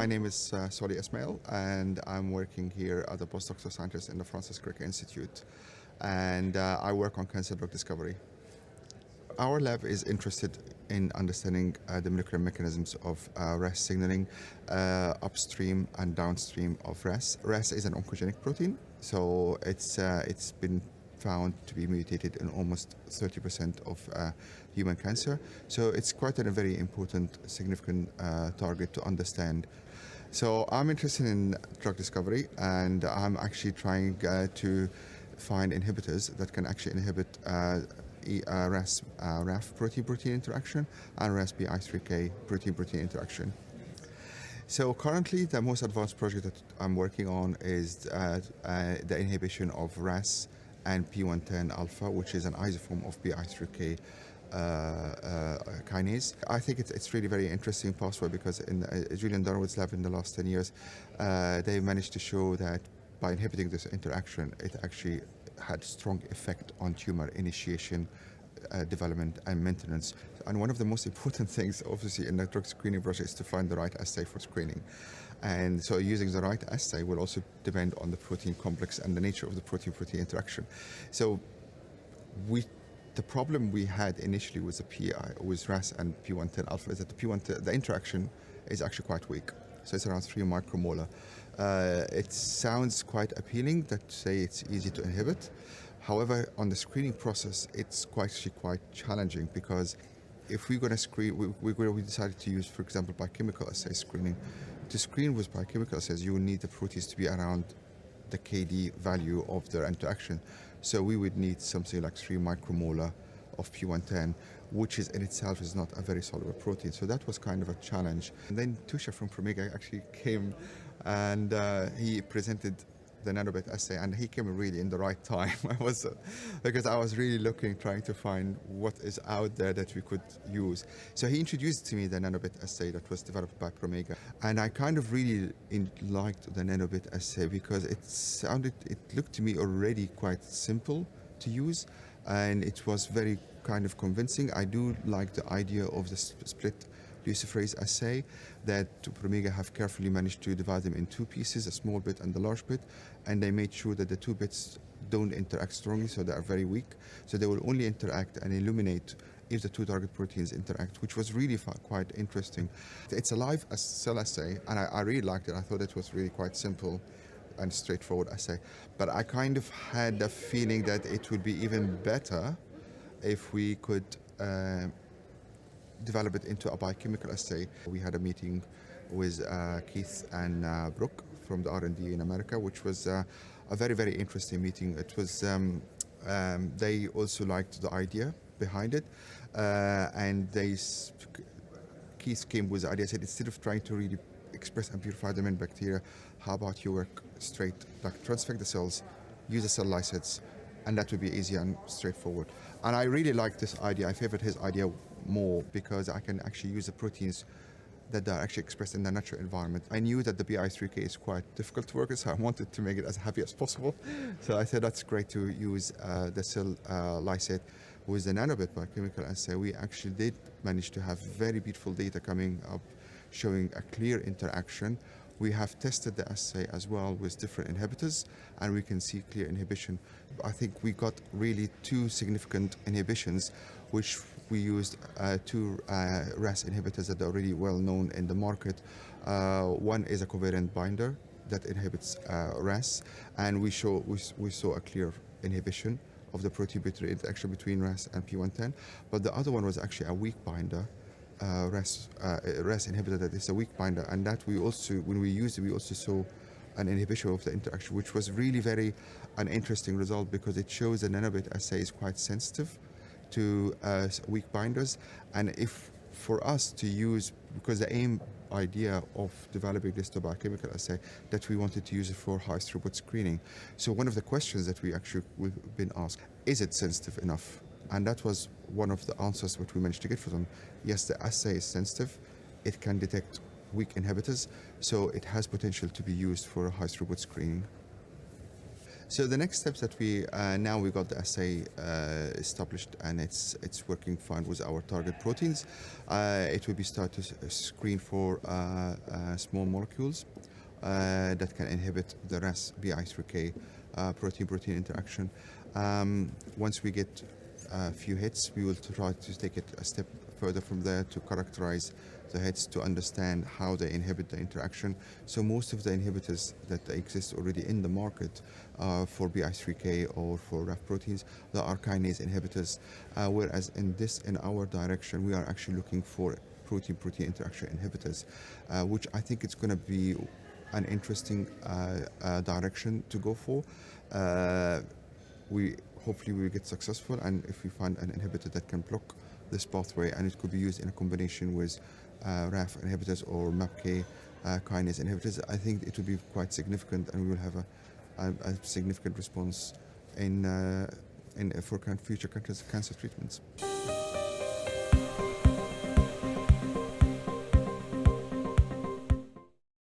My name is Soly Ismail, and I'm working here as a postdoctoral scientist in the Francis Crick Institute, and I work on cancer drug discovery. Our lab is interested in understanding the molecular mechanisms of Ras signaling upstream and downstream of Ras. Ras is an oncogenic protein, so it's been found to be mutated in almost 30% of human cancer. So it's quite a very important, significant target to understand. So I'm interested in drug discovery, and I'm actually trying to find inhibitors that can actually inhibit Ras Raf protein interaction and Ras bi3K protein interaction. So currently, the most advanced project that I'm working on is the inhibition of Ras and P110 alpha, which is an isoform of bi3K kinase. I think it's really very interesting pathway because in Julian Darwood's lab in the last 10 years, they managed to show that by inhibiting this interaction, it actually had strong effect on tumor initiation, development and maintenance. And one of the most important things, obviously, in the drug screening process is to find the right assay for screening. And so using the right assay will also depend on the protein complex and the nature of the protein-protein interaction. So the problem we had initially with with Ras and P110 alpha is that the interaction is actually quite weak. So it's around 3 micromolar. It sounds quite appealing that say it's easy to inhibit. However, on the screening process, it's actually quite challenging because if we're going to screen, we decided to use, for example, biochemical assay screening. To screen with biochemical assays, you will need the proteins to be around the KD value of their interaction. So we would need something like 3 micromolar of P110, which is in itself is not a very soluble protein. So that was kind of a challenge. And then Tusha from Promega actually came and he presented the NanoBiT assay, and he came really in the right time. Because I was really trying to find what is out there that we could use. So he introduced to me the NanoBiT assay that was developed by Promega, and I kind of really liked the NanoBiT assay because it looked to me already quite simple to use, and it was very kind of convincing. I do like the idea of the split luciferase assay that Promega have carefully managed to divide them in 2 pieces, a small bit and the large bit, and they made sure that the 2 bits don't interact strongly, so they are very weak. So they will only interact and illuminate if the 2 target proteins interact, which was really quite interesting. It's a live cell assay, and I really liked it. I thought it was really quite simple and straightforward assay. But I kind of had a feeling that it would be even better if we could develop it into a biochemical assay. We had a meeting with Keith and Brooke from the R&D in America, which was a very, very interesting meeting. It was they also liked the idea behind it, and Keith came with the idea, said instead of trying to really express and purify them in bacteria, how about you work straight, like transfect the cells, use the cell lysates, and that would be easy and straightforward. And I really liked this idea. I favored his idea more because I can actually use the proteins that are actually expressed in the natural environment. I knew that the bi3K is quite difficult to work with, so I wanted to make it as happy as possible. So I said that's great to use the cell lysate. With the NanoBiT biochemical assay, we actually did manage to have very beautiful data coming up showing a clear interaction. We have tested the assay as well with different inhibitors, and we can see clear inhibition. I think we got really 2 significant inhibitions, which we used 2 Ras inhibitors that are already well known in the market. One is a covalent binder that inhibits Ras, and we saw a clear inhibition of the protein-protein interaction between Ras and P110. But the other one was actually a weak binder. Ras inhibitor that is a weak binder, and that we also, when we used it, we also saw an inhibition of the interaction, which was really an interesting result because it shows the NanoBiT assay is quite sensitive to weak binders. And if for us to use, because the idea of developing this biochemical assay, that we wanted to use it for high-throughput screening. So one of the questions that we've been asked, is it sensitive enough? And that was one of the answers that we managed to get from them. Yes, the assay is sensitive. It can detect weak inhibitors, so it has potential to be used for high-throughput screening. So the next steps that we now we got the assay established and it's working fine with our target proteins. It will be started to screen for small molecules that can inhibit the Ras bi3k protein-protein interaction. Once we get a few hits, we will try to take it a step further from there to characterize the hits to understand how they inhibit the interaction. So most of the inhibitors that exist already in the market for bi3k or for Raf proteins, there are kinase inhibitors, whereas in our direction, we are actually looking for protein-protein interaction inhibitors, which I think it's going to be an interesting direction to go for. Hopefully we will get successful, and if we find an inhibitor that can block this pathway, and it could be used in a combination with Raf inhibitors or MAPK kinase inhibitors, I think it will be quite significant, and we will have a significant response for future cancer treatments.